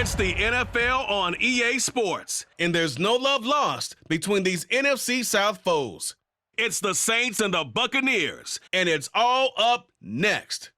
It's the NFL on EA Sports, and there's no love lost between these NFC South foes. It's the Saints and the Buccaneers, and it's all up next.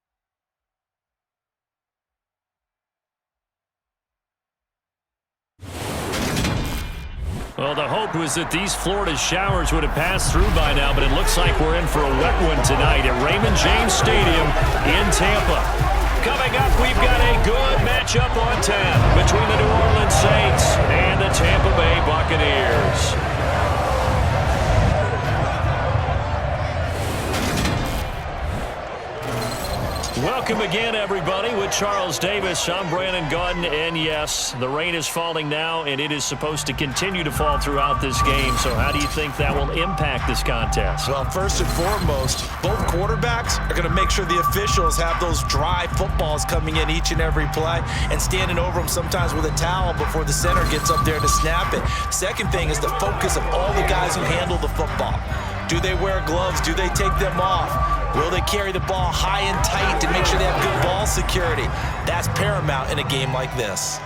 Well, the hope was that these Florida showers would have passed through by now, but it looks like we're in for a wet one tonight at Raymond James Stadium in Tampa. Coming up, we've got a good matchup on tap between the New Orleans Saints and the Tampa Bay Buccaneers. Welcome again, everybody. With Charles Davis, I'm Brandon Gunn, and yes, the rain is falling now, and it is supposed to continue to fall throughout this game. So how do you think that will impact this contest? Well, first and foremost, both quarterbacks are going to make sure the officials have those dry footballs coming in each and every play and standing over them sometimes with a towel before the center gets up there to snap it. Second thing is the focus of all the guys who handle the football. Do they wear gloves? Do they take them off? Will they carry the ball high and tight to make sure they have good ball security? That's paramount in a game like this.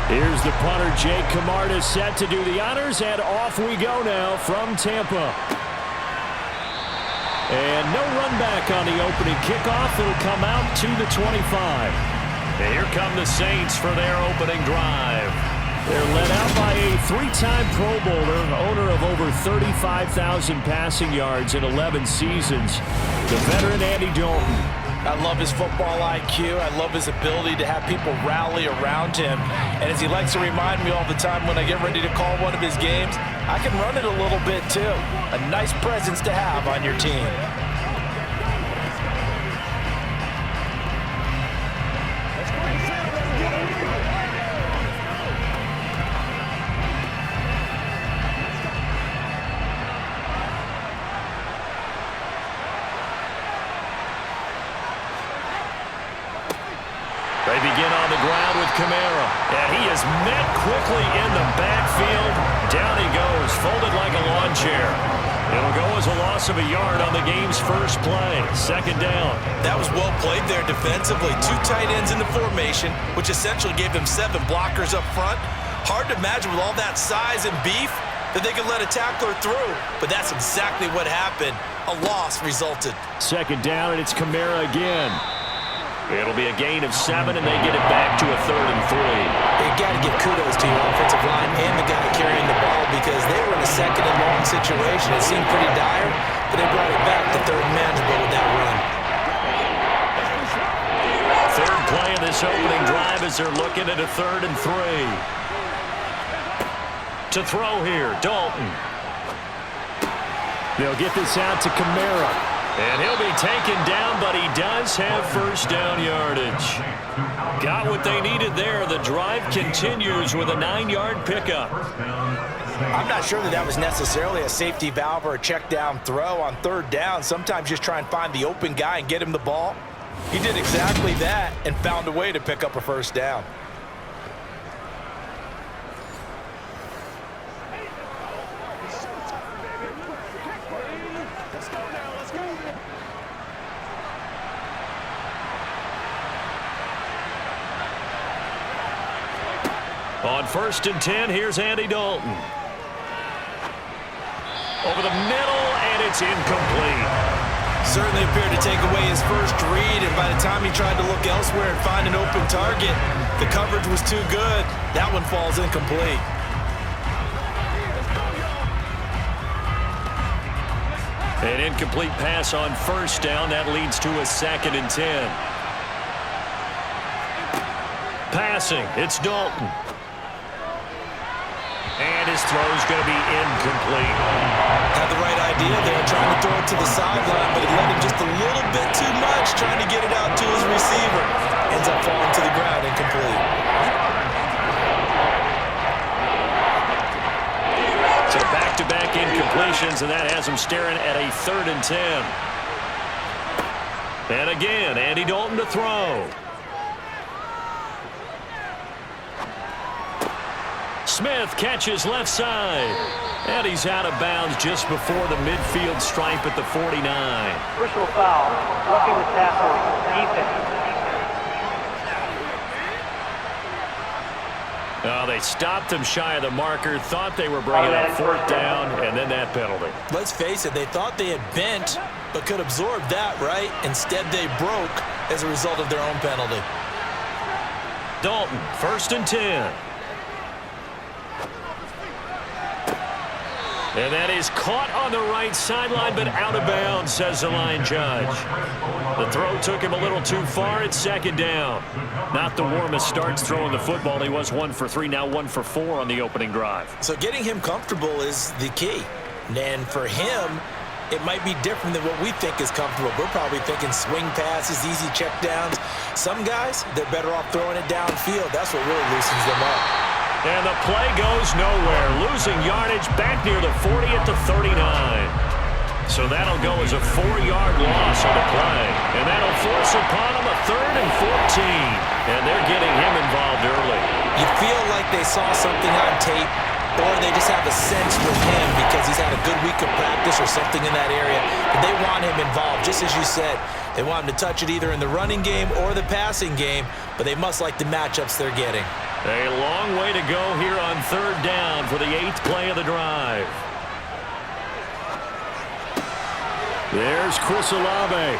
Here's the punter, Jake Camarda, set to do the honors, and off we go now from Tampa. And no run back on the opening kickoff. It'll come out to the 25. And here come the Saints for their opening drive. They're led out by a three-time Pro Bowler, owner of over 35,000 passing yards in 11 seasons, the veteran Andy Dalton. I love his football IQ. I love his ability to have people rally around him. And as he likes to remind me all the time when I get ready to call one of his games, I can run it a little bit too. A nice presence to have on your team. They begin on the ground with Kamara, and he is met quickly in the backfield. Down he goes, folded like a lawn chair. It'll go as a loss of a yard on the game's first play. Second down. That was well played there defensively. Two tight ends in the formation, which essentially gave them 7 blockers up front. Hard to imagine with all that size and beef that they could let a tackler through, but that's exactly what happened. A loss resulted. Second down, and it's Kamara again. It'll be a gain of 7, and they get it back to a 3rd and 3. You got to give kudos to your offensive line and the guy carrying the ball because they were in a second and long situation. It seemed pretty dire, but they brought it back to 3rd and manageable with that run. Third play of this opening drive as they're looking at a 3rd and 3. To throw here, Dalton. They'll get this out to Kamara. And he'll be taken down, but he does have first down yardage. Got what they needed there. The drive continues with a 9-yard pickup. I'm not sure that was necessarily a safety valve or a check down throw on 3rd down. Sometimes just try and find the open guy and get him the ball. He did exactly that and found a way to pick up a first down. On 1st and 10, here's Andy Dalton. Over the middle, and it's incomplete. Certainly appeared to take away his first read, and by the time he tried to look elsewhere and find an open target, the coverage was too good. That one falls incomplete. An incomplete pass on 1st down. That leads to a 2nd and 10. Passing, it's Dalton. And his throw's going to be incomplete. Had the right idea there, trying to throw it to the sideline, but he let him just a little bit too much, trying to get it out to his receiver. Ends up falling to the ground, incomplete. So back-to-back incompletions, and that has him staring at a 3rd and 10. And again, Andy Dalton to throw. Smith catches left side. And he's out of bounds just before the midfield stripe at the 49. Personal foul, roughing the tackle, defense. Oh, they stopped him shy of the marker, thought they were bringing up 4th down, and then that penalty. Let's face it, they thought they had bent, but could absorb that, right? Instead, they broke as a result of their own penalty. Dalton, 1st and 10. And that is caught on the right sideline, but out of bounds, says the line judge. The throw took him a little too far. It's 2nd down. Not the warmest starts throwing the football. He was 1 for 3, now 1 for 4 on the opening drive. So getting him comfortable is the key. And for him, it might be different than what we think is comfortable. We're probably thinking swing passes, easy checkdowns. Some guys, they're better off throwing it downfield. That's what really loosens them up. And the play goes nowhere. Losing yardage back near the 40 at the 39. So that'll go as a 4-yard loss on the play. And that'll force upon him a 3rd and 14. And they're getting him involved early. You feel like they saw something on tape, or they just have a sense with him because he's had a good week of practice or something in that area. But they want him involved, just as you said. They want him to touch it either in the running game or the passing game, but they must like the matchups they're getting. A long way to go here on 3rd down for the 8th play of the drive. There's Chris Olave.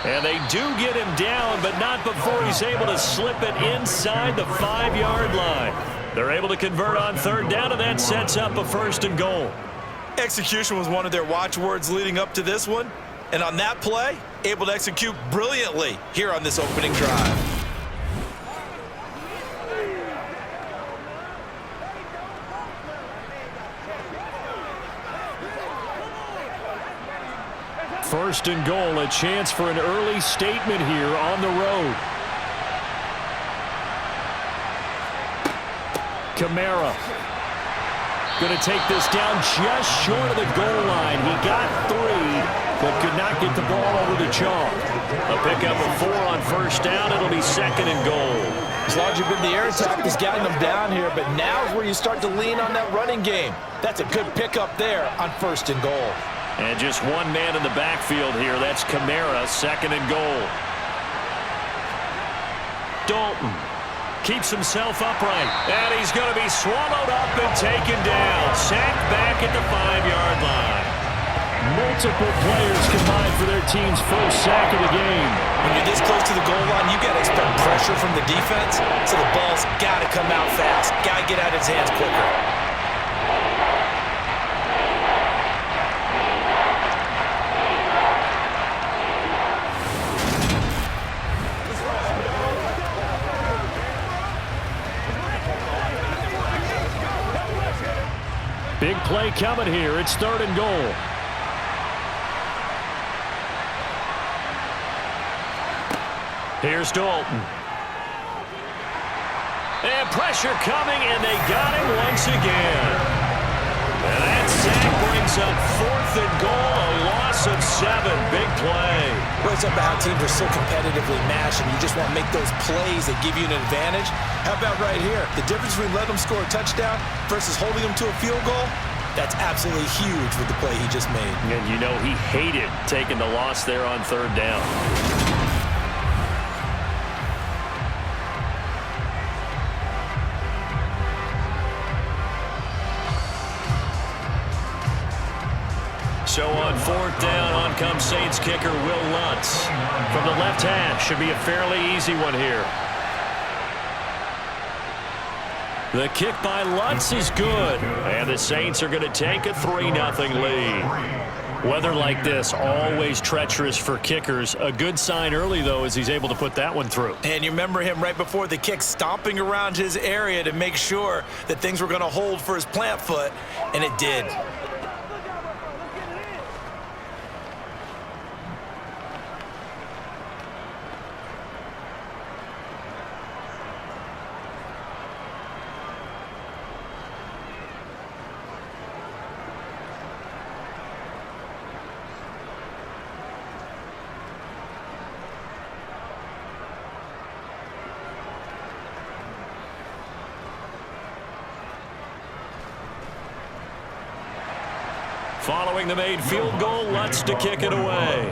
And they do get him down, but not before he's able to slip it inside the 5-yard line. They're able to convert on 3rd down, and that sets up a 1st and goal. Execution was one of their watchwords leading up to this one. And on that play, able to execute brilliantly here on this opening drive. 1st and goal, a chance for an early statement here on the road. Kamara going to take this down just short of the goal line. He got 3, but could not get the ball over the chalk. A pickup of 4 on 1st down. It'll be 2nd and goal. As large as the air attack is getting them down here, but now is where you start to lean on that running game. That's a good pickup there on 1st and goal. And just one man in the backfield here. That's Kamara, 2nd and goal. Dalton keeps himself upright. And he's going to be swallowed up and taken down. Sacked back at the 5-yard line. Multiple players combined for their team's first sack of the game. When you're this close to the goal line, you got to expect pressure from the defense. So the ball's got to come out fast. Got to get out of his hands quicker. Big play coming here. It's 3rd and goal. Here's Dalton. And pressure coming, and they got him once again. And that sack brings up 4th and goal, a loss of 7. Big play. Well, it's about how teams are so competitively matched, and you just want to make those plays that give you an advantage. How about right here? The difference between letting them score a touchdown versus holding them to a field goal, that's absolutely huge with the play he just made. And you know he hated taking the loss there on 3rd down. So on 4th down, on comes Saints kicker Will Lutz. From the left hash, should be a fairly easy one here. The kick by Lutz is good. And the Saints are going to take a 3-0 lead. Weather like this, always treacherous for kickers. A good sign early, though, is he's able to put that one through. And you remember him right before the kick stomping around his area to make sure that things were going to hold for his plant foot, and it did. Following the made field goal, Lutz to kick it away.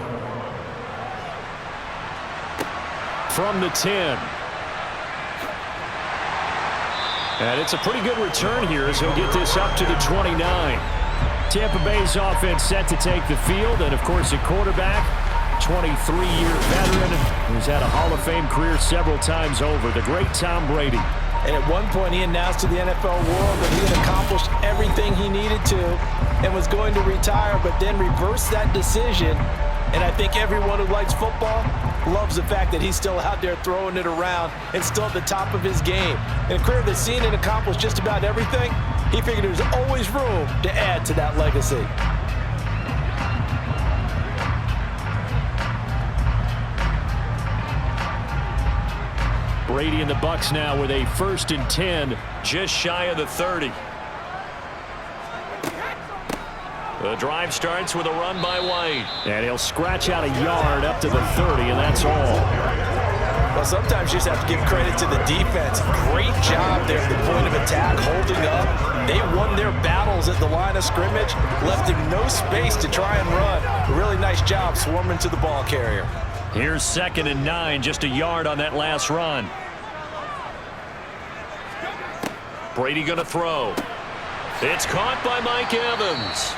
From the 10. And it's a pretty good return here as he'll get this up to the 29. Tampa Bay's offense set to take the field, and of course at quarterback, 23-year veteran who's had a Hall of Fame career several times over, the great Tom Brady. And at one point, he announced to the NFL world that he had accomplished everything he needed to and was going to retire, but then reversed that decision. And I think everyone who likes football loves the fact that he's still out there throwing it around and still at the top of his game. In a career that's seen and accomplished just about everything, he figured there was always room to add to that legacy. Brady and the Bucs now with a 1st and 10, just shy of the 30. The drive starts with a run by White. And he'll scratch out a yard up to the 30, and that's all. Well, sometimes you just have to give credit to the defense. Great job there at the point of attack, holding up. They won their battles at the line of scrimmage, left him no space to try and run. A really nice job swarming to the ball carrier. Here's 2nd and 9, just a yard on that last run. Brady going to throw. It's caught by Mike Evans.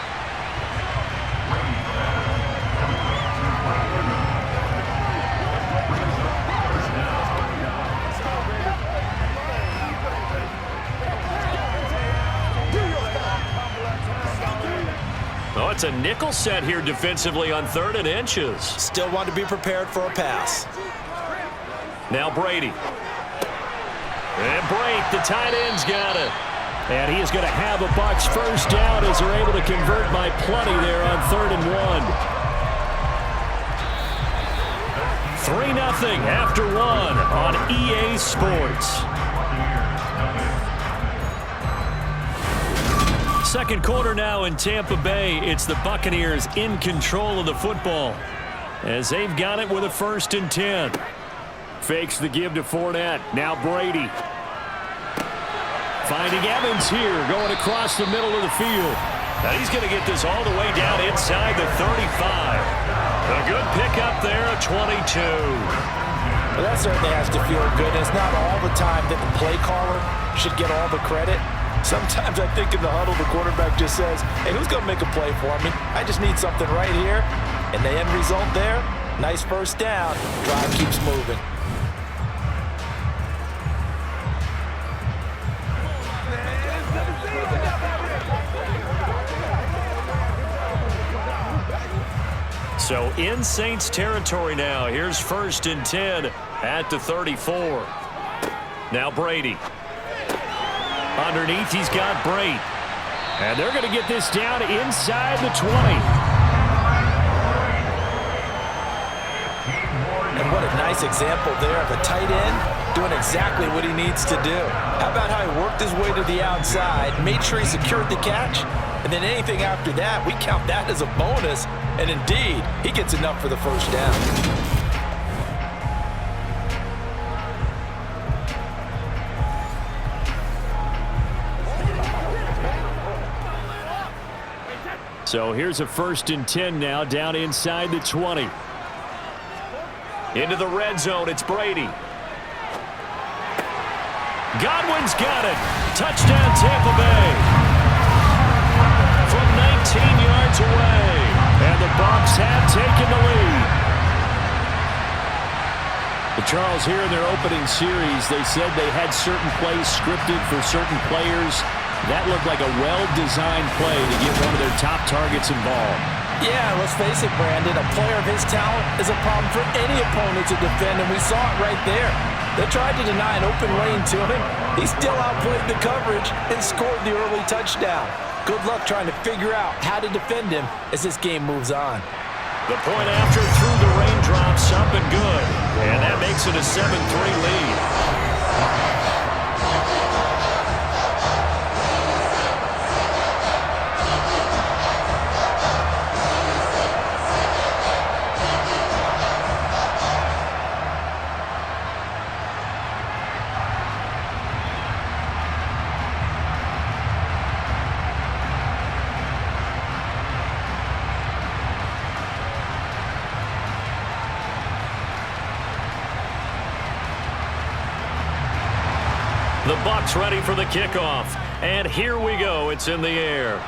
Oh, it's a nickel set here defensively on 3rd and inches. Still want to be prepared for a pass. Now Brady. And break, the tight end's got it. And he is going to have a Bucs 1st down as they're able to convert by plenty there on 3rd and 1. 3-0 after 1 on EA Sports. Second quarter now in Tampa Bay. It's the Buccaneers in control of the football as they've got it with a 1st and 10. Fakes the give to Fournette. Now Brady. Finding Evans here, going across the middle of the field. Now he's going to get this all the way down inside the 35. A good pickup there, a 22. Well, that certainly has to feel good. It's not all the time that the play caller should get all the credit. Sometimes I think in the huddle, the quarterback just says, hey, who's going to make a play for me? I just need something right here. And the end result there, nice 1st down. Drive keeps moving. So in Saints territory now. Here's 1st and 10 at the 34. Now Brady. Underneath, he's got Brate. And they're going to get this down inside the 20. And what a nice example there of a tight end doing exactly what he needs to do. How about how he worked his way to the outside, made sure he secured the catch, and then anything after that, we count that as a bonus. And indeed, he gets enough for the 1st down. So here's a 1st and 10 now, down inside the 20. Into the red zone, it's Brady. Godwin's got it. Touchdown, Tampa Bay. From 19 yards away. And the Bucs have taken the lead. But Charles, here in their opening series, they said they had certain plays scripted for certain players. That looked like a well-designed play to get one of their top targets involved. Yeah, let's face it, Brandon. A player of his talent is a problem for any opponent to defend, and we saw it right there. They tried to deny an open lane to him. He still outplayed the coverage and scored the early touchdown. Good luck trying to figure out how to defend him as this game moves on. The point after through the raindrops, up and good. And that makes it a 7-3 lead. The Bucs ready for the kickoff. And here we go. It's in the air.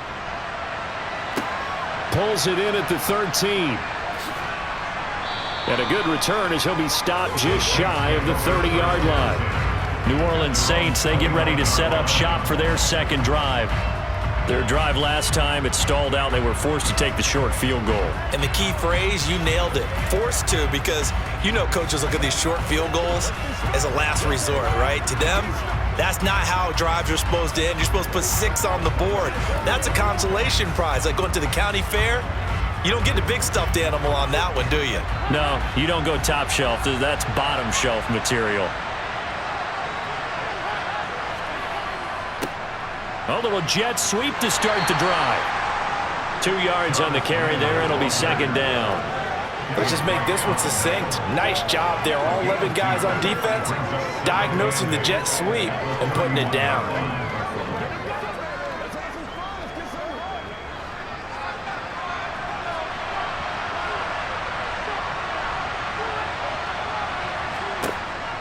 Pulls it in at the 13. And a good return as he'll be stopped just shy of the 30-yard line. New Orleans Saints, they get ready to set up shop for their second drive. Their drive last time, it stalled out. They were forced to take the short field goal. And the key phrase, you nailed it. Forced to, because you know coaches look at these short field goals as a last resort, right? To them, that's not how drives are supposed to end. You're supposed to put 6 on the board. That's a consolation prize. Like going to the county fair, you don't get the big stuffed animal on that one, do you? No, you don't go top shelf. That's bottom shelf material. A little jet sweep to start the drive. 2 yards on the carry there. It'll be second down. Let's just make this one succinct. Nice job there. All 11 guys on defense diagnosing the jet sweep and putting it down.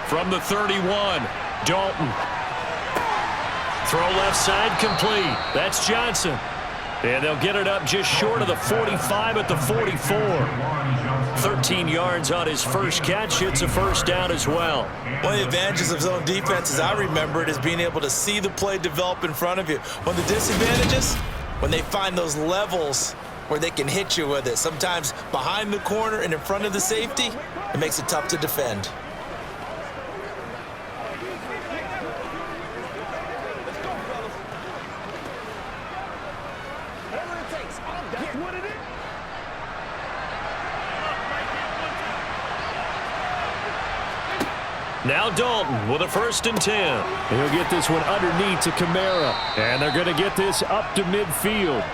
From the 31, Dalton. Throw left side complete. That's Johnson. And they'll get it up just short of the 45 at the 44. 13 yards on his first catch. It's a first down as well. One of the advantages of zone defense, as I remember it, is being able to see the play develop in front of you. One of the disadvantages, when they find those levels where they can hit you with it. Sometimes behind the corner and in front of the safety, it makes it tough to defend. Now Dalton with a 1st and 10. He'll get this one underneath to Kamara. And they're going to get this up to midfield.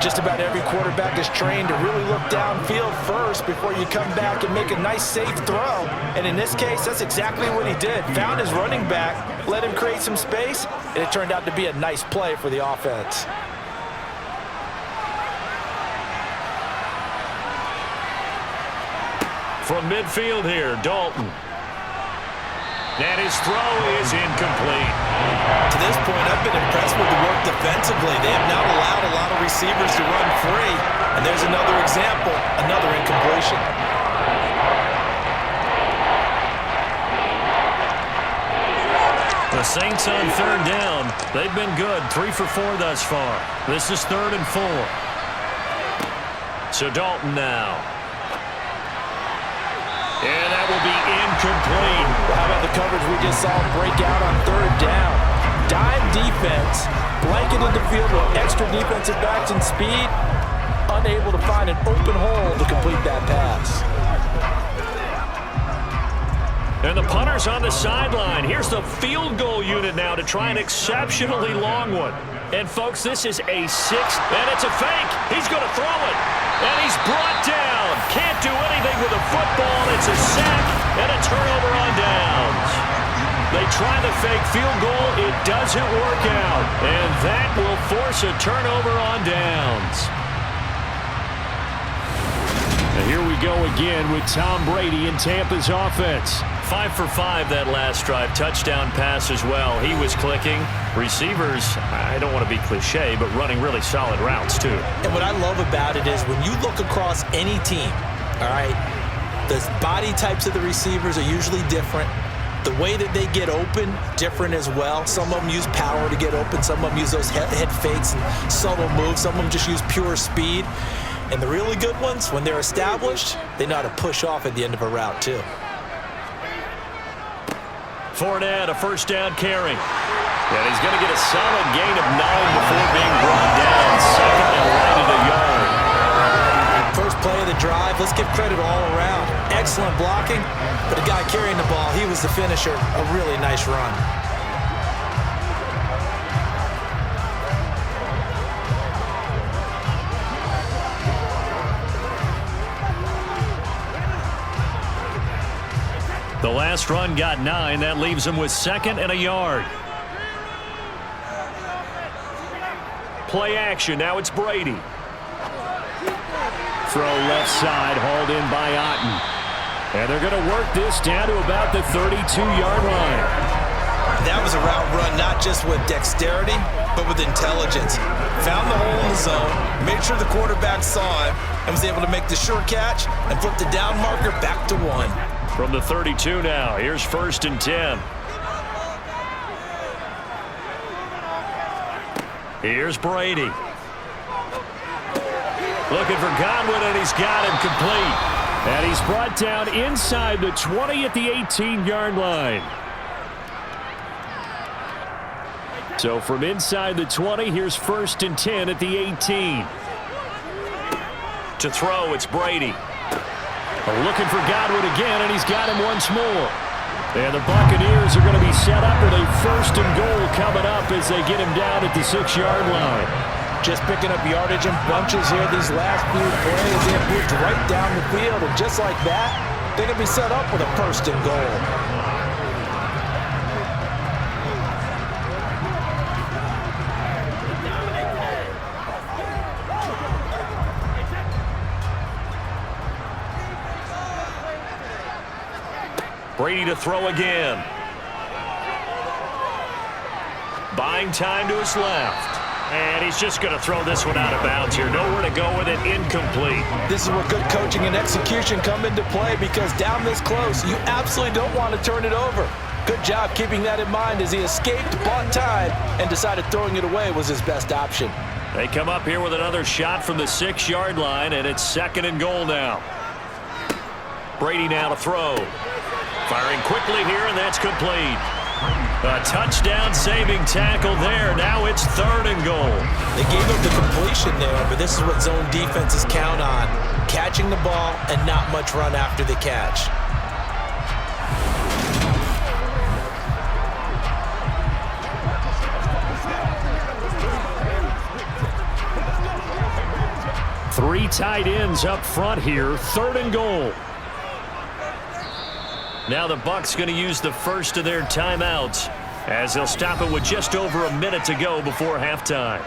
Just about every quarterback is trained to really look downfield first before you come back and make a nice, safe throw. And in this case, that's exactly what he did. Found his running back, let him create some space, and it turned out to be a nice play for the offense. From midfield here, Dalton. And his throw is incomplete. To this point, I've been impressed with the work defensively. They have not allowed a lot of receivers to run free. And there's another example, another incompletion. The Saints on 3rd down. They've been good, 3 for 4 thus far. This is 3rd and 4. So Dalton now. And that will be incomplete. How about the coverage we just saw break out on 3rd down? Dime defense, blanketed the field with extra defensive backs and speed, unable to find an open hole to complete that pass. And the punter's on the sideline. Here's the field goal unit now to try an exceptionally long one. And, folks, this is a 6th, and it's a fake. He's going to throw it, and he's brought down. Can't do anything with a football. It's a sack and a turnover on downs. They try the fake field goal. It doesn't work out, and that will force a turnover on downs. And here we go again with Tom Brady in Tampa's offense. 5 for 5 that last drive. Touchdown pass as well. He was clicking. Receivers, I don't want to be cliche, but running really solid routes too. And what I love about it is when you look across any team, all right, the body types of the receivers are usually different. The way that they get open, different as well. Some of them use power to get open. Some of them use those head fakes and subtle moves. Some of them just use pure speed. And the really good ones, when they're established, they know how to push off at the end of a route, too. Fournette, a first down carry. And he's going to get a solid gain of 9 before being brought down. Second and right at a yard. First play of the drive, let's give credit all around. Excellent blocking, but the guy carrying the ball, he was the finisher. A really nice run. The last run got 9. That leaves him with second and a yard. Play action. Now it's Brady. Throw left side, hauled in by Otten. And they're going to work this down to about the 32-yard line. That was a route run not just with dexterity, but with intelligence. Found the hole in the zone, made sure the quarterback saw him, and was able to make the sure catch and flip the down marker back to 1. From the 32 now, here's 1st and 10. Here's Brady. Looking for Godwin, and he's got him complete. And he's brought down inside the 20 at the 18-yard line. So from inside the 20, here's 1st and 10 at the 18. To throw, it's Brady. Looking for Godwin again, and he's got him once more. And the Buccaneers are going to be set up with a 1st and goal coming up as they get him down at the 6-yard line. Just picking up yardage in bunches here these last few plays. They have moved right down the field, and just like that, they're going to be set up with a 1st and goal. Brady to throw again. Buying time to his left. And he's just going to throw this one out of bounds here. Nowhere to go with it. Incomplete. This is where good coaching and execution come into play, because down this close, you absolutely don't want to turn it over. Good job keeping that in mind as he escaped, bought time, and decided throwing it away was his best option. They come up here with another shot from the 6-yard line, and it's 2nd and goal now. Brady now to throw. Firing quickly here, and that's complete. A touchdown-saving tackle there. Now it's 3rd and goal. They gave up the completion there, but this is what zone defenses count on. Catching the ball and not much run after the catch. Three tight ends up front here. 3rd and goal. Now the Bucs going to use the first of their timeouts as they'll stop it with just over a minute to go before halftime.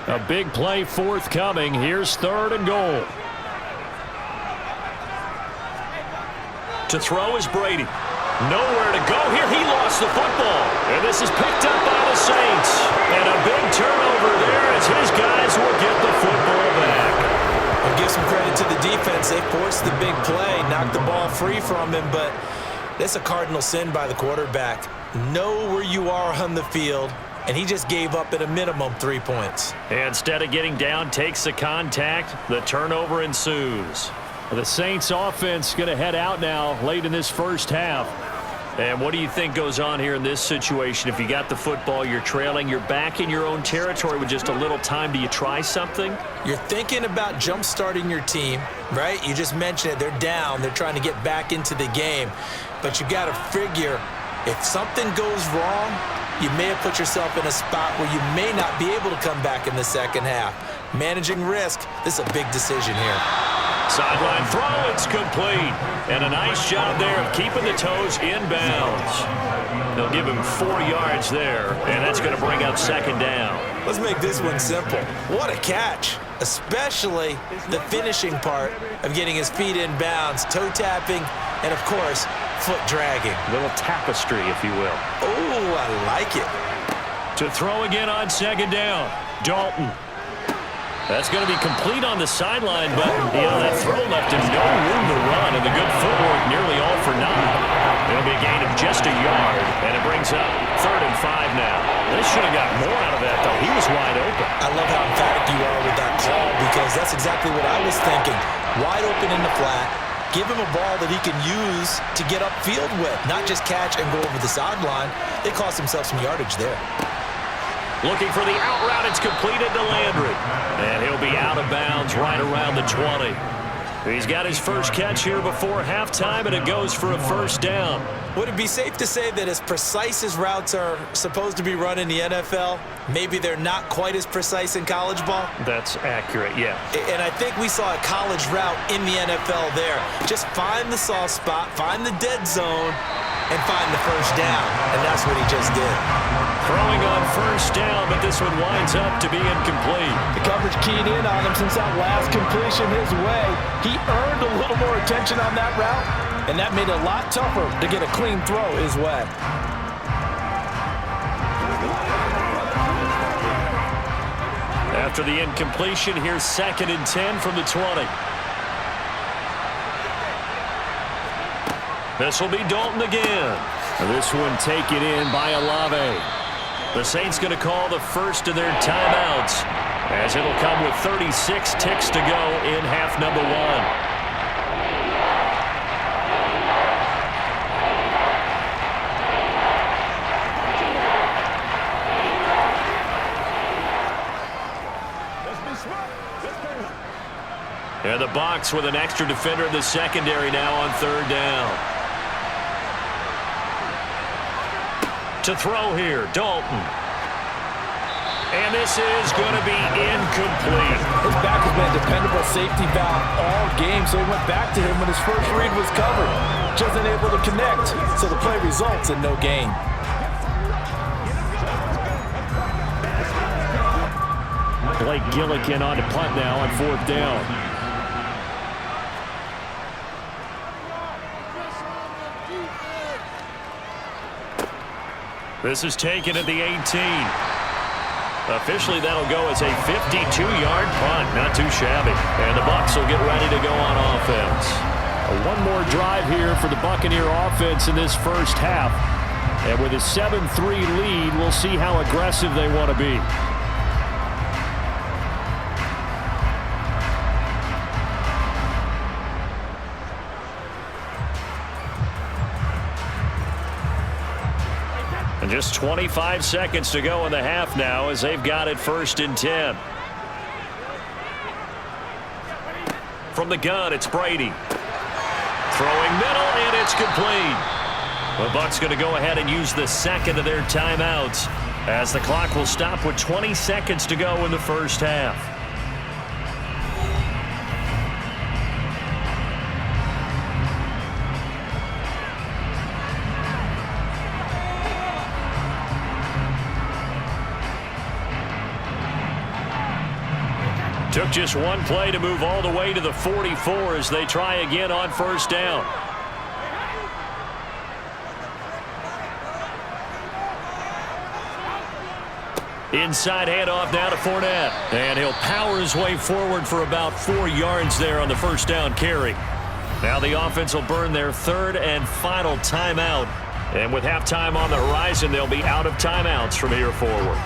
A big play forthcoming. Here's 3rd and goal. To throw is Brady. Nowhere to go here. He lost the football. And this is picked up by the Saints. And a big turnover there as his guys will get the football back. I'll give some credit to the defense. They forced the big play, knocked the ball free from him, but that's a cardinal sin by the quarterback. Know where you are on the field, and he just gave up at a minimum 3 points. Instead of getting down, takes the contact. The turnover ensues. The Saints offense going to head out now late in this first half. And what do you think goes on here in this situation? If you got the football, you're trailing, you're back in your own territory with just a little time. Do you try something? You're thinking about jump-starting your team, right? You just mentioned it. They're down. They're trying to get back into the game. But you got to figure if something goes wrong, you may have put yourself in a spot where you may not be able to come back in the second half. Managing risk, this is a big decision here. Sideline throw, it's complete. And a nice job there of keeping the toes in bounds. They'll give him 4 yards there, and that's going to bring up 2nd down. Let's make this one simple. What a catch, especially the finishing part of getting his feet in bounds, toe tapping, and, of course, foot dragging. A little tapestry, if you will. Oh, I like it. To throw again on 2nd down, Dalton. That's going to be complete on the sideline, but, that throw left him no room to run, and the good footwork nearly all for naught. It'll be a gain of just a yard, and it brings up 3rd and 5 now. They should have got more out of that, though. He was wide open. I love how emphatic you are with that call because that's exactly what I was thinking. Wide open in the flat. Give him a ball that he can use to get upfield with, not just catch and go over the sideline. They cost themselves some yardage there. Looking for the out route. It's completed to Landry. And he'll be out of bounds right around the 20. He's got his first catch here before halftime, and it goes for a first down. Would it be safe to say that as precise as routes are supposed to be run in the NFL, maybe they're not quite as precise in college ball? That's accurate, yeah. And I think we saw a college route in the NFL there. Just find the soft spot, find the dead zone, and find the first down. And that's what he just did. Throwing on first down, but this one winds up to be incomplete. The coverage keyed in on him since that last completion his way. He earned a little more attention on that route, and that made it a lot tougher to get a clean throw his way. After the incompletion, here's 2nd and 10 from the 20. This will be Dalton again. This one taken in by Olave. The Saints going to call the first of their timeouts, as it'll come with 36 ticks to go in half number 1. And the Bucs with an extra defender in the secondary now on 3rd down. To throw here, Dalton. And this is going to be incomplete. His back has been a dependable safety valve all game, so he went back to him when his first read was covered. Just unable to connect, so the play results in no gain. Blake Gillikin on to punt now on 4th down. This is taken at the 18. Officially, that'll go as a 52-yard punt. Not too shabby. And the Bucs will get ready to go on offense. One more drive here for the Buccaneer offense in this first half. And with a 7-3 lead, we'll see how aggressive they want to be. And just 25 seconds to go in the half now as they've got it 1st and 10. From the gun, it's Brady. Throwing middle, and it's complete. The Bucs going to go ahead and use the 2nd of their timeouts as the clock will stop with 20 seconds to go in the first half. Took just one play to move all the way to the 44 as they try again on 1st down. Inside handoff now to Fournette. And he'll power his way forward for about 4 yards there on the 1st down carry. Now the offense will burn their 3rd and final timeout. And with halftime on the horizon, they'll be out of timeouts from here forward.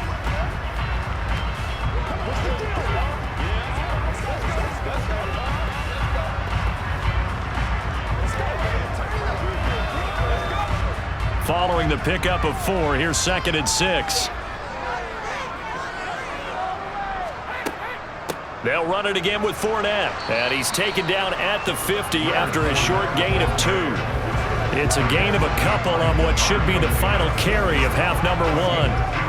Following the pickup of 4, here's 2nd and 6. They'll run it again with Fournette. And he's taken down at the 50 after a short gain of 2. It's a gain of a couple on what should be the final carry of half number 1.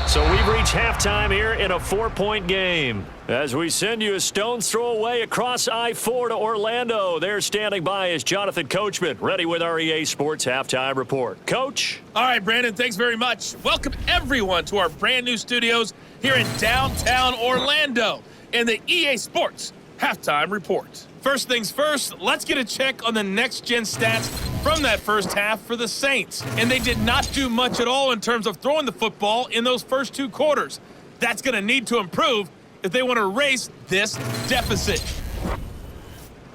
So we've reached halftime here in a 4-point game. As we send you a stone's throw away across I-4 to Orlando. There standing by is Jonathan Coachman, ready with our EA Sports Halftime Report. Coach? All right, Brandon, thanks very much. Welcome, everyone, to our brand new studios here in downtown Orlando in the EA Sports Halftime Report. First things first, let's get a check on the next-gen stats from that first half for the Saints, and they did not do much at all in terms of throwing the football in those first 2 quarters. That's going to need to improve if they want to erase this deficit.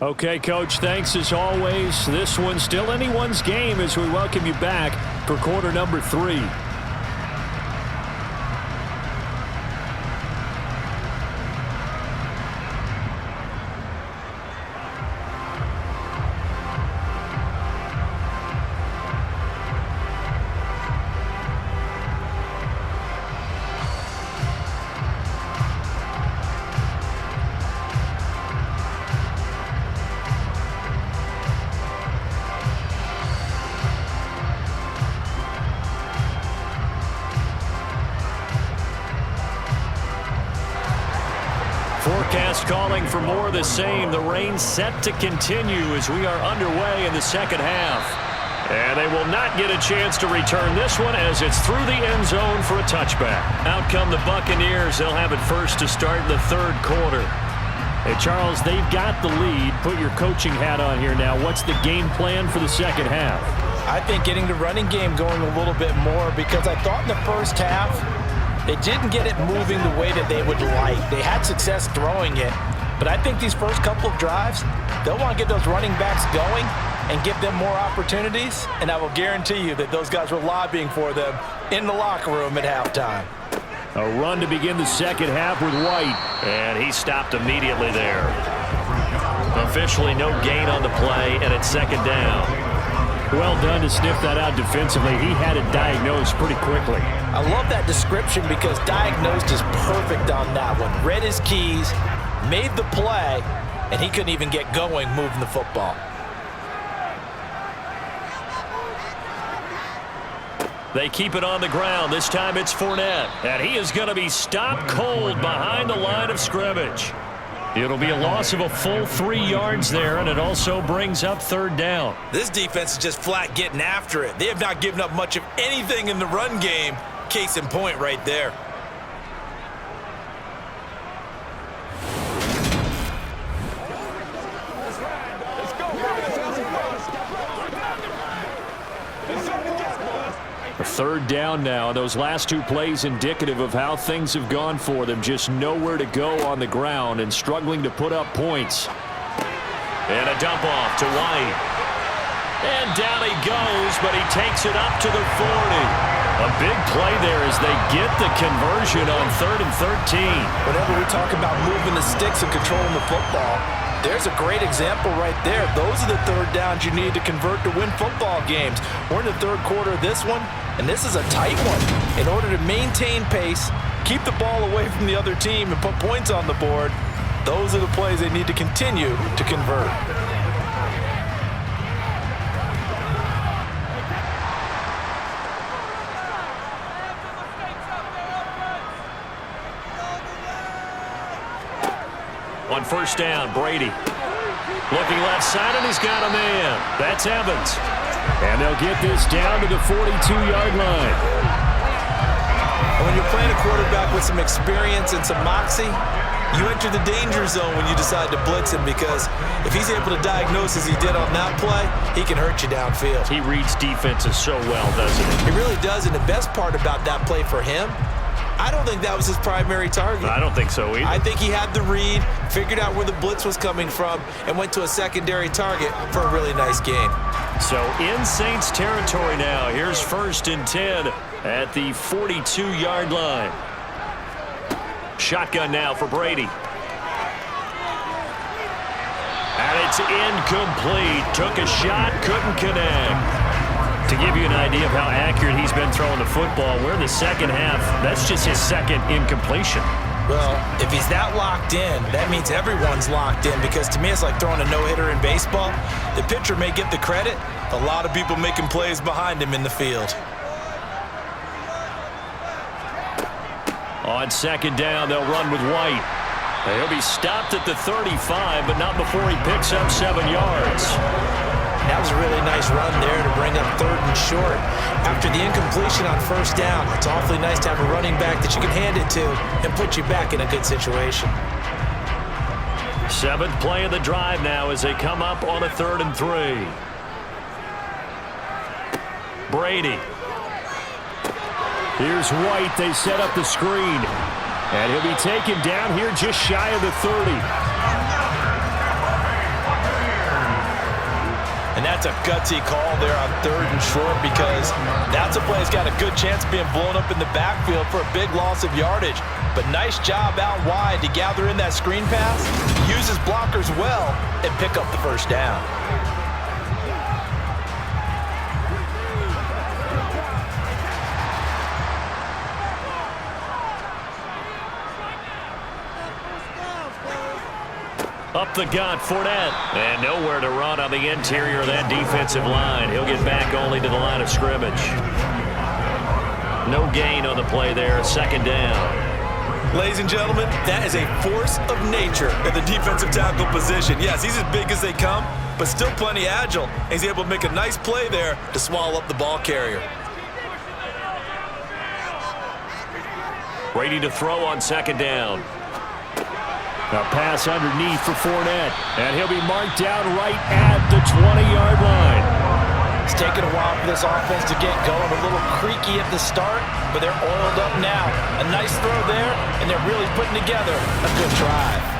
Okay, Coach, thanks as always. This one's still anyone's game as we welcome you back for quarter number 3. Forecast calling for more of the same. The rain set to continue as we are underway in the second half. And they will not get a chance to return this one as it's through the end zone for a touchback. Out come the Buccaneers. They'll have it first to start the 3rd quarter. Hey, Charles, they've got the lead. Put your coaching hat on here now. What's the game plan for the second half? I think getting the running game going a little bit more, because I thought in the first half they didn't get it moving the way that they would like. They had success throwing it, but I think these first couple of drives, they'll want to get those running backs going and give them more opportunities, and I will guarantee you that those guys were lobbying for them in the locker room at halftime. A run to begin the second half with White, and he stopped immediately there. Officially no gain on the play, and it's second down. Well done to sniff that out defensively. He had it diagnosed pretty quickly. I love that description because diagnosed is perfect on that one. Read his keys, made the play, and he couldn't even get going moving the football. They keep it on the ground. This time it's Fournette, and he is going to be stopped cold behind the line of scrimmage. It'll be a loss of a full 3 yards there, and it also brings up 3rd down. This defense is just flat getting after it. They have not given up much of anything in the run game. Case in point right there. A 3rd down now. Those last 2 plays indicative of how things have gone for them. Just nowhere to go on the ground and struggling to put up points. And a dump off to White. And down he goes, but he takes it up to the 40. A big play there as they get the conversion on 3rd and 13. Whenever we talk about moving the sticks and controlling the football, there's a great example right there. Those are the 3rd downs you need to convert to win football games. We're in the 3rd quarter of this one, and this is a tight one. In order to maintain pace, keep the ball away from the other team, and put points on the board, those are the plays they need to continue to convert. On 1st down, Brady. Looking left side, and he's got a man. That's Evans. And they'll get this down to the 42-yard line. When you're playing a quarterback with some experience and some moxie, you enter the danger zone when you decide to blitz him, because if he's able to diagnose as he did on that play, he can hurt you downfield. He reads defenses so well, doesn't he? He really does, and the best part about that play for him, I don't think that was his primary target. I don't think so either. I think he had the read, figured out where the blitz was coming from, and went to a secondary target for a really nice gain. So in Saints territory now. Here's 1st and 10 at the 42-yard line. Shotgun now for Brady. And it's incomplete. Took a shot, couldn't connect. To give you an idea of how accurate he's been throwing the football, we're in the second half. That's just his 2nd incompletion. Well, if he's that locked in, that means everyone's locked in, because to me it's like throwing a no-hitter in baseball. The pitcher may get the credit, a lot of people making plays behind him in the field. On 2nd down, they'll run with White. He'll be stopped at the 35, but not before he picks up 7 yards. That was a really nice run there to bring up 3rd and short. After the incompletion on 1st down, it's awfully nice to have a running back that you can hand it to and put you back in a good situation. 7th play of the drive now as they come up on a 3rd and 3. Brady. Here's White. They set up the screen. And he'll be taken down here just shy of the 30. And that's a gutsy call there on 3rd and short, because that's a play that's got a good chance of being blown up in the backfield for a big loss of yardage. But nice job out wide to gather in that screen pass, use his blockers well, and pick up the first down. Up the gut, Fournette. And nowhere to run on the interior of that defensive line. He'll get back only to the line of scrimmage. No gain on the play there, 2nd down. Ladies and gentlemen, that is a force of nature at the defensive tackle position. Yes, he's as big as they come, but still plenty agile. He's able to make a nice play there to swallow up the ball carrier. Brady to throw on 2nd down. A pass underneath for Fournette, and he'll be marked down right at the 20-yard line. It's taken a while for this offense to get going. A little creaky at the start, but they're oiled up now. A nice throw there, and they're really putting together a good drive.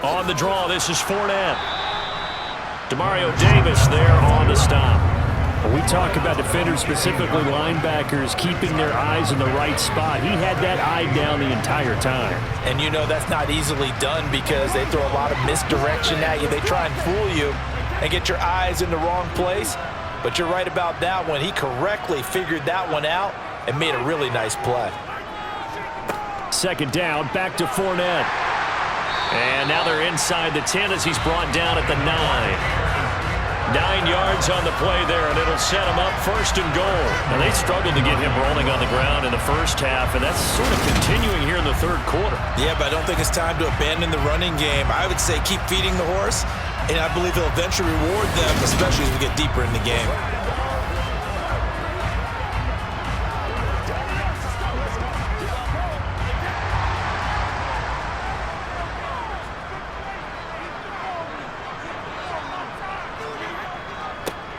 On the draw, this is Fournette. Demario Davis there on the stop. We talk about defenders, specifically linebackers, keeping their eyes in the right spot. He had that eye down the entire time. And you know that's not easily done, because they throw a lot of misdirection at you. They try and fool you and get your eyes in the wrong place. But you're right about that one. He correctly figured that one out and made a really nice play. 2nd down, back to Fournette. And now they're inside the 10 as he's brought down at the 9. 9 yards on the play there, and it'll set him up 1st and goal. Now, they struggled to get him rolling on the ground in the first half, and that's sort of continuing here in the 3rd quarter. Yeah, but I don't think it's time to abandon the running game. I would say keep feeding the horse, and I believe he'll eventually reward them, especially as we get deeper in the game.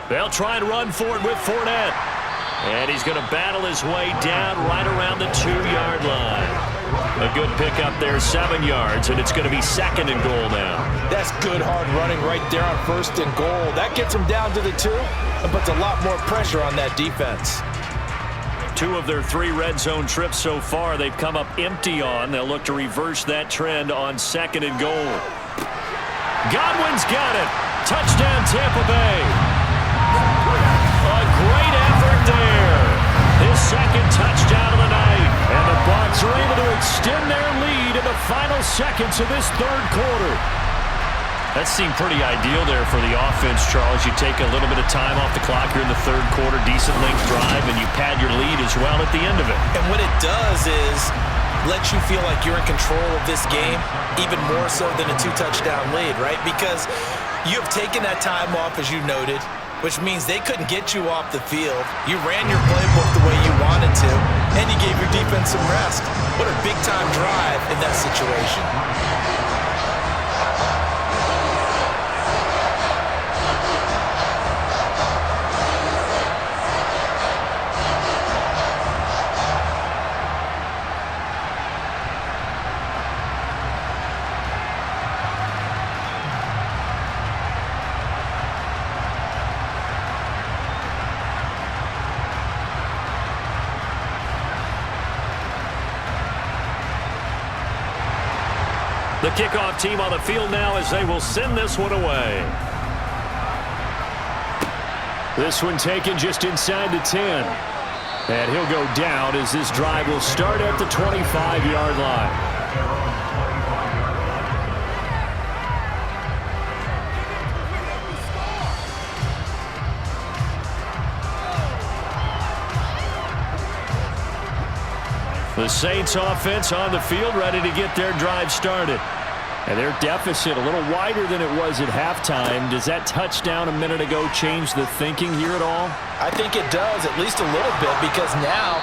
They'll try and run for it with Fournette. And he's going to battle his way down right around the 2-yard line. A good pickup there, 7 yards, and it's going to be 2nd and goal now. That's good hard running right there on 1st and goal. That gets him down to the 2 and puts a lot more pressure on that defense. 2 of their 3 red zone trips so far they've come up empty on. They'll look to reverse that trend on 2nd and goal. Godwin's got it. Touchdown, Tampa Bay. A great effort there. His 2nd touchdown of the night. And the Bucs are able to extend their lead in the final seconds of this 3rd quarter. That seemed pretty ideal there for the offense, Charles. You take a little bit of time off the clock here in the 3rd quarter, decent length drive, and you pad your lead as well at the end of it. And what it does is let you feel like you're in control of this game, even more so than a 2-touchdown lead, right? Because you have taken that time off, as you noted, which means they couldn't get you off the field. You ran your playbook the way you wanted to, and you gave your defense some rest. What a big-time drive in that situation. The kickoff team on the field now as they will send this one away. This one taken just inside the 10. And he'll go down as this drive will start at the 25-yard line. The Saints offense on the field, ready to get their drive started. And their deficit a little wider than it was at halftime. Does that touchdown a minute ago change the thinking here at all? I think it does, at least a little bit, because now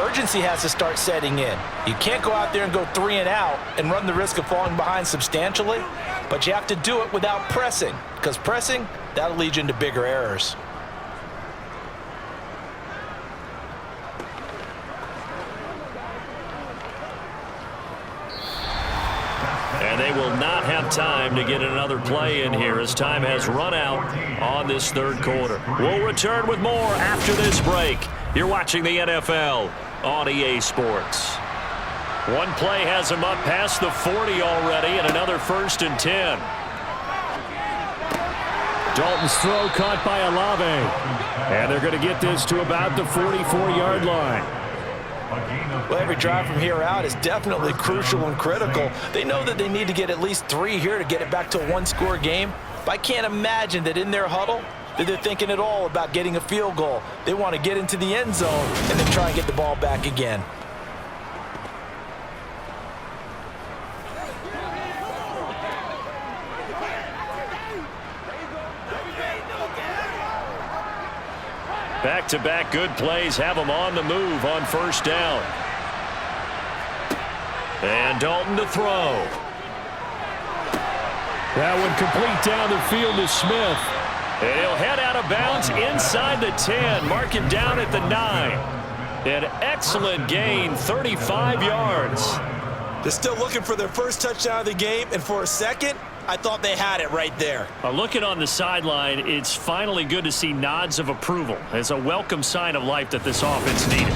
urgency has to start setting in. You can't go out there and go 3 and out and run the risk of falling behind substantially, but you have to do it without pressing, because pressing, that'll lead you into bigger errors. And they will not have time to get another play in here as time has run out on this third quarter. We'll return with more after this break. You're watching the NFL on EA Sports. One play has them up past the 40 already, and another 1st and 10. Dalton's throw caught by Olave. And they're going to get this to about the 44-yard line. Well, every drive from here out is definitely crucial and critical. They know that they need to get at least 3 here to get it back to a one-score game. But I can't imagine that in their huddle that they're thinking at all about getting a field goal. They want to get into the end zone and then try and get the ball back again. Back-to-back good plays have them on the move on 1st down. And Dalton to throw. That one complete down the field to Smith. And he'll head out of bounds inside the 10. Mark it down at the 9. An excellent gain, 35 yards. They're still looking for their first touchdown of the game, and for a second, I thought they had it right there. Looking on the sideline, it's finally good to see nods of approval. It's a welcome sign of life that this offense needed.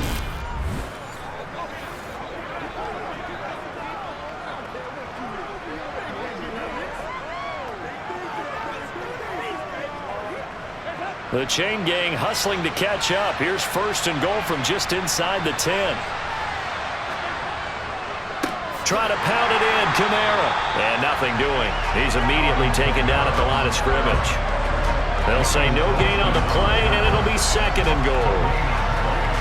The chain gang hustling to catch up. Here's 1st and goal from just inside the 10. Try to pound it in, Kamara. And nothing doing. He's immediately taken down at the line of scrimmage. They'll say no gain on the play, and it'll be 2nd and goal.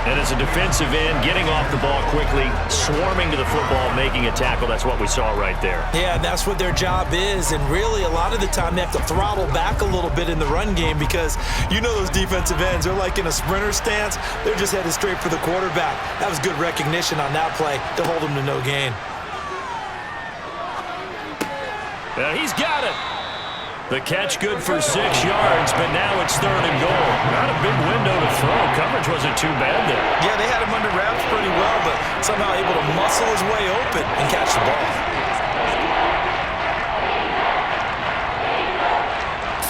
And as a defensive end, getting off the ball quickly, swarming to the football, making a tackle, that's what we saw right there. Yeah, that's what their job is, and really a lot of the time they have to throttle back a little bit in the run game because you know those defensive ends, they're like in a sprinter stance. They're just headed straight for the quarterback. That was good recognition on that play to hold them to no gain. He's got it. The catch good for 6 yards, but now it's 3rd and goal. Not a big window to throw. Coverage wasn't too bad there. Yeah, they had him under wraps pretty well, but somehow able to muscle his way open and catch the ball.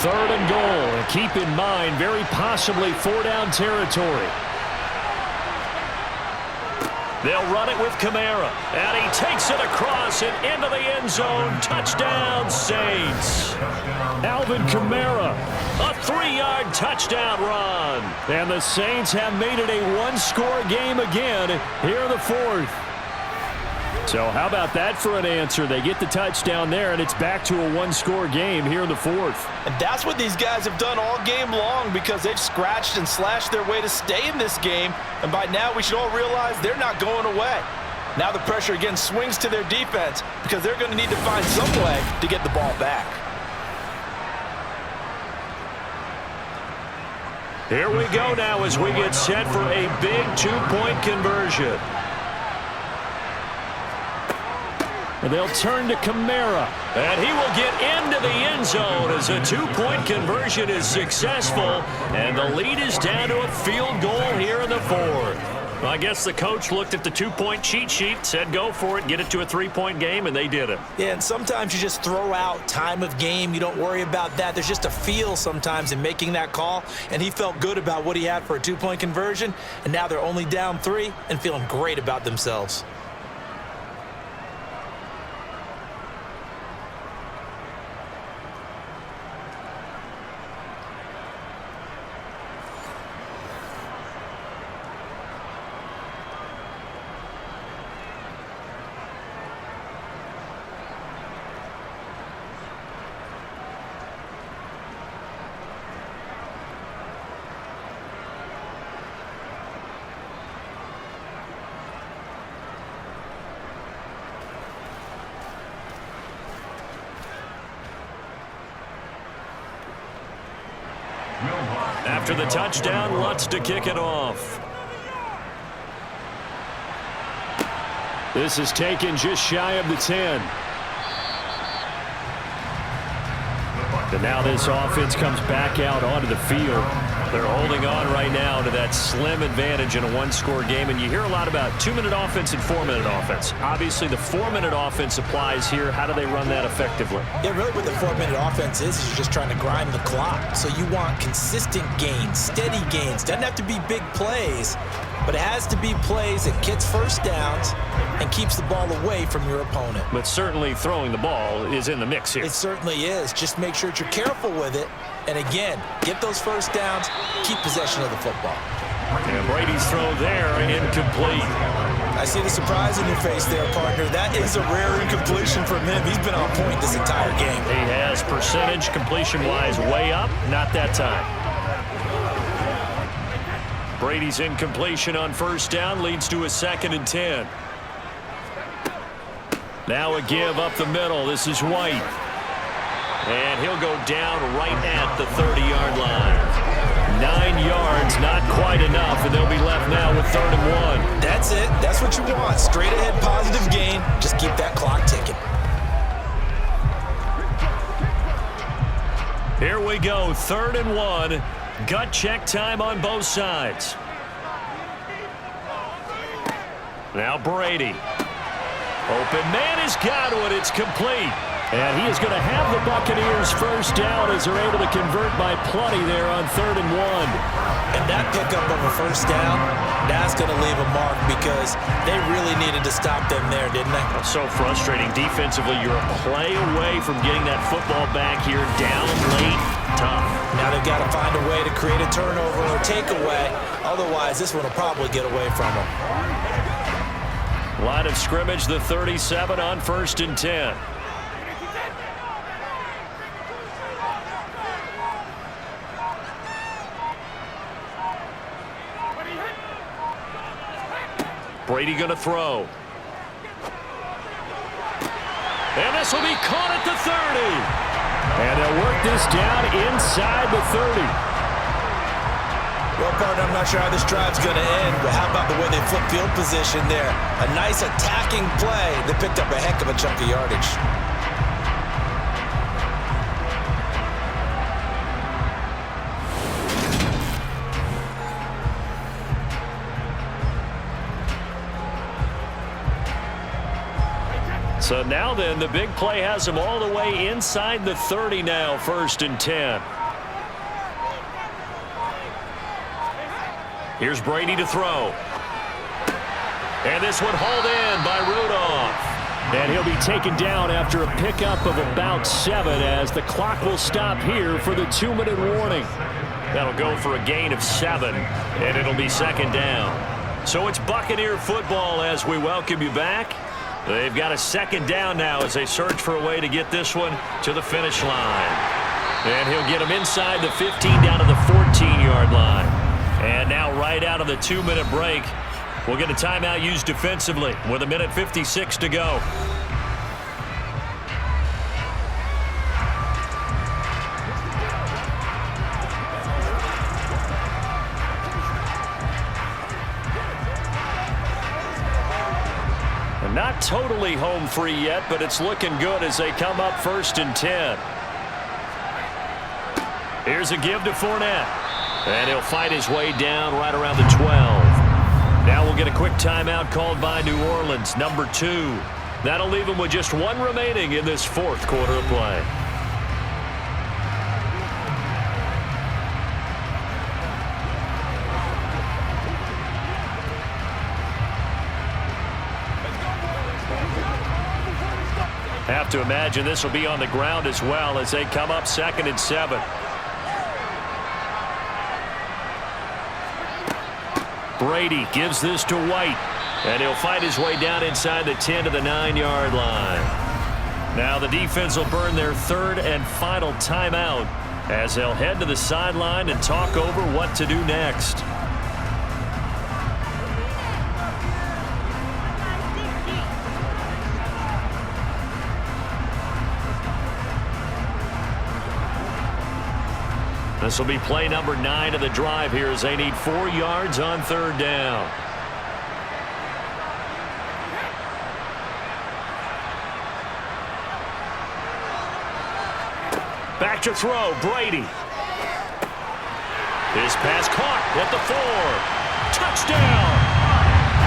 3rd and goal. And keep in mind, very possibly 4-down territory. They'll run it with Kamara. And he takes it across and into the end zone. Touchdown, Saints. Alvin Kamara, a 3-yard touchdown run. And the Saints have made it a one-score game again here in the 4th. So how about that for an answer? They get the touchdown there, and it's back to a one-score game here in the 4th. And that's what these guys have done all game long because they've scratched and slashed their way to stay in this game. And by now, we should all realize they're not going away. Now the pressure again swings to their defense because they're going to need to find some way to get the ball back. Here we go now as we get set for a big 2-point conversion. And they'll turn to Kamara. And he will get into the end zone as a 2-point conversion is successful. And the lead is down to a field goal here in the 4th. Well, I guess the coach looked at the 2-point cheat sheet, said go for it, get it to a 3-point game, and they did it. Yeah, and sometimes you just throw out time of game. You don't worry about that. There's just a feel sometimes in making that call. And he felt good about what he had for a 2-point conversion. And now they're only down 3 and feeling great about themselves. After the touchdown, Lutz to kick it off. This is taken just shy of the 10. And now this offense comes back out onto the field. They're holding on right now to that slim advantage in a one-score game. And you hear a lot about 2-minute offense and 4-minute offense. Obviously, the 4-minute offense applies here. How do they run that effectively? Yeah, really what the 4-minute offense is you're just trying to grind the clock. So you want consistent gains, steady gains. Doesn't have to be big plays, but it has to be plays that gets first downs and keeps the ball away from your opponent. But certainly throwing the ball is in the mix here. It certainly is. Just make sure that you're careful with it. And again, get those first downs, keep possession of the football. And Brady's throw there, incomplete. I see the surprise in your face there, partner. That is a rare incompletion from him. He's been on point this entire game. He has percentage completion-wise way up, not that time. Brady's incompletion on first down leads to a 2nd and 10. Now a give up the middle. This is White. And he'll go down right at the 30-yard line. 9 yards, not quite enough, and they'll be left now with 3rd and 1. That's it. That's what you want. Straight ahead positive gain. Just keep that clock ticking. Here we go, 3rd and 1. Gut check time on both sides. Now Brady. Open man has got one. It's complete. And he is going to have the Buccaneers first down as they're able to convert by plenty there on 3rd and 1. And that pickup of a first down, that's going to leave a mark because they really needed to stop them there, didn't they? That's so frustrating. Defensively, you're a play away from getting that football back here down late. Tough. Now they've got to find a way to create a turnover or takeaway. Otherwise, this one will probably get away from them. Line of scrimmage, the 37 on 1st and 10. Brady going to throw. And this will be caught at the 30. And they'll work this down inside the 30. Well, partner, I'm not sure how this drive's going to end, but how about the way they flip field position there? A nice attacking play. They picked up a heck of a chunk of yardage. So now then, the big play has them all the way inside the 30 now, 1st and 10. Here's Brady to throw. And this one hauled in by Rudolph. And he'll be taken down after a pickup of about 7 as the clock will stop here for the 2-minute warning. That'll go for a gain of 7, and it'll be 2nd down. So it's Buccaneer football as we welcome you back. They've got a 2nd down now as they search for a way to get this one to the finish line. And he'll get them inside the 15 down to the 14-yard line. And now right out of the 2-minute break, we'll get a timeout used defensively with 1:56 to go. Not totally home free yet, but it's looking good as they come up 1st and 10. Here's a give to Fournette. And he'll fight his way down right around the 12. Now we'll get a quick timeout called by New Orleans, number 2. That'll leave them with just 1 remaining in this 4th quarter of play. Have to imagine this will be on the ground as well as they come up 2nd and 7. Brady gives this to White, and he'll fight his way down inside the 10 to the 9-yard line. Now the defense will burn their 3rd and final timeout as they'll head to the sideline and talk over what to do next. This will be play number 9 of the drive here as they need 4 yards on 3rd down. Back to throw, Brady. His pass caught at the 4. Touchdown!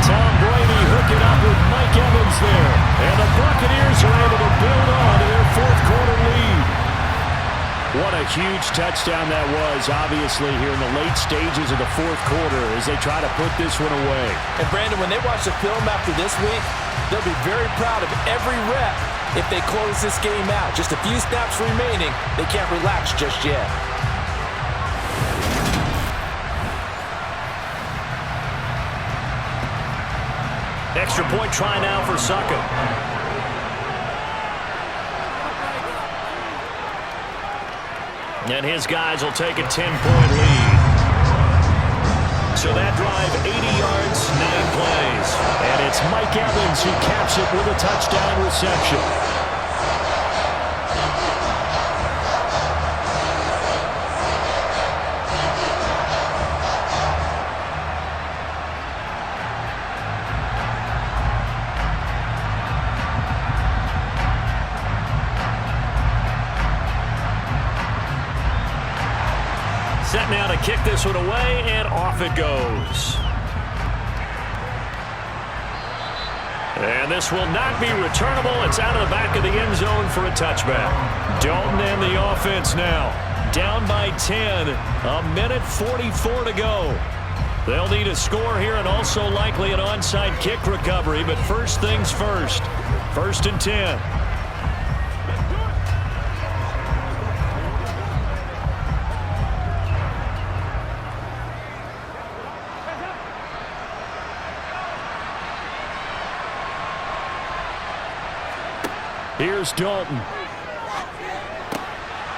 Tom Brady hooking up with Mike Evans there. And the Buccaneers are able to build on to their 4th quarter lead. What a huge touchdown that was, obviously, here in the late stages of the 4th quarter as they try to put this one away. And, Brandon, when they watch the film after this week, they'll be very proud of every rep if they close this game out. Just a few snaps remaining. They can't relax just yet. Extra point try now for Succo. And his guys will take a 10-point lead. So that drive, 80 yards, 9 plays. And it's Mike Evans who caps it with a touchdown reception. Set now to kick this one away, and off it goes. And this will not be returnable. It's out of the back of the end zone for a touchback. Dalton and the offense now. Down by 10. A minute 44 to go. They'll need a score here and also likely an onside kick recovery, but first things first. 1st and 10. Here's Dalton.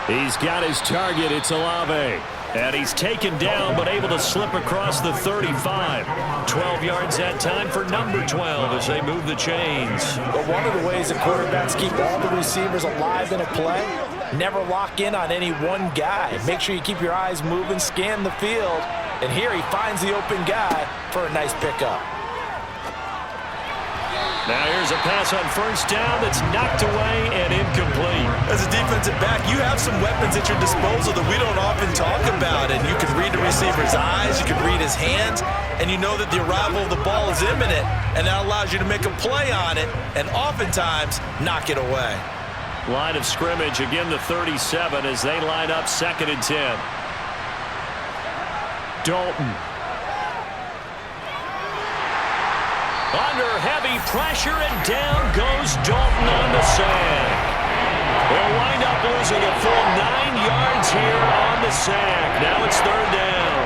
He's got his target. It's Olave. And he's taken down but able to slip across the 35. 12 yards that time for number 12 as they move the chains. But one of the ways that quarterbacks keep all the receivers alive in a play, never lock in on any one guy. Make sure you keep your eyes moving, scan the field. And here he finds the open guy for a nice pickup. Now here's a pass on 1st down that's knocked away and incomplete. As a defensive back, you have some weapons at your disposal that we don't often talk about. And you can read the receiver's eyes, you can read his hands, and you know that the arrival of the ball is imminent. And that allows you to make a play on it and oftentimes knock it away. Line of scrimmage, again the 37 as they line up 2nd and 10. Dalton. Under heavy pressure, and down goes Dalton on the sack. They'll wind up losing a full 9 yards here on the sack. Now it's 3rd down.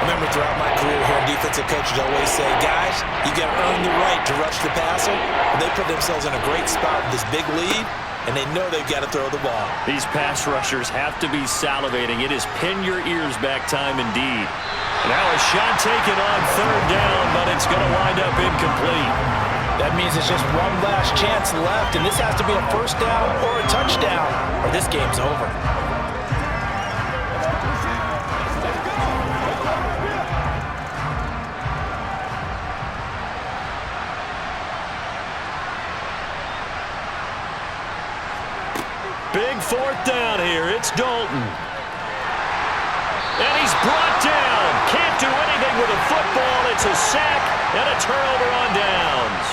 Remember, throughout my career here, defensive coaches always say, guys, you got to earn the right to rush the passer. And they put themselves in a great spot with this big lead, and they know they've got to throw the ball. These pass rushers have to be salivating. It is pin your ears back time indeed. Now a shot taken on 3rd down, but it's going to wind up incomplete. That means it's just one last chance left, and this has to be a 1st down or a touchdown, or this game's over. Big 4th down here. It's Dalton. And he's brought down. Can't do anything with a football. It's a sack and a turnover on downs.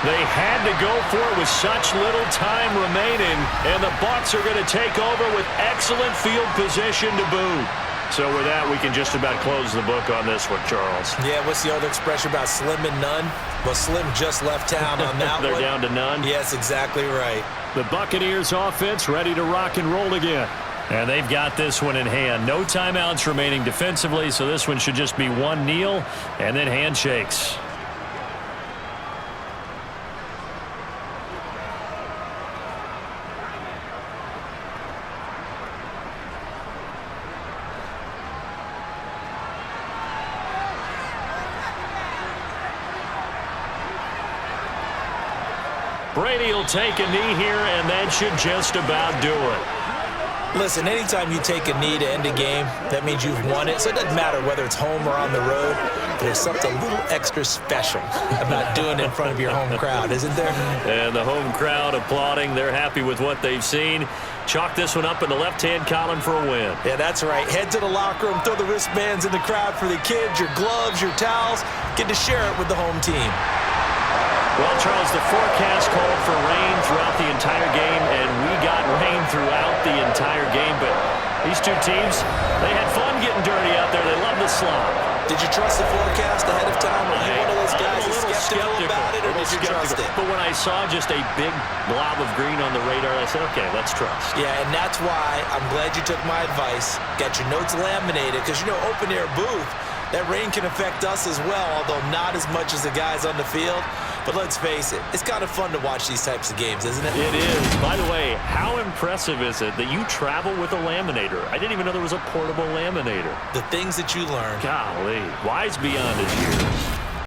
They had to go for it with such little time remaining, and the Bucs are going to take over with excellent field position to boot. So with that, we can just about close the book on this one, Charles. Yeah, what's the old expression about slim and none? Well, Slim just left town on that They're one. down to none? Yes, exactly right. The Buccaneers offense ready to rock and roll again. And they've got this one in hand. No timeouts remaining defensively, so this one should just be one kneel and then handshakes. Brady will take a knee here, and that should just about do it. Listen, anytime you take a knee to end a game, that means you've won it. So it doesn't matter whether it's home or on the road. There's something a little extra special about doing it in front of your home crowd, isn't there? And the home crowd applauding. They're happy with what they've seen. Chalk this one up in the left-hand column for a win. Yeah, that's right. Head to the locker room, throw the wristbands in the crowd for the kids, your gloves, your towels. Get to share it with the home team. Well, Charles, the forecast called for rain throughout the entire game, and we got rain throughout the entire game. But these two teams, they had fun getting dirty out there. They love the slop. Did you trust the forecast ahead of time? Were you one of those guys that's skeptical about it, or did you trust it? But when I saw just a big blob of green on the radar, I said, okay, let's trust. Yeah, and that's why I'm glad you took my advice. Got your notes laminated, because, you know, open-air booth, that rain can affect us as well, although not as much as the guys on the field. But let's face it, it's kind of fun to watch these types of games, isn't it? It is. By the way, how impressive is it that you travel with a laminator? I didn't even know there was a portable laminator. The things that you learn. Golly, wise beyond his years.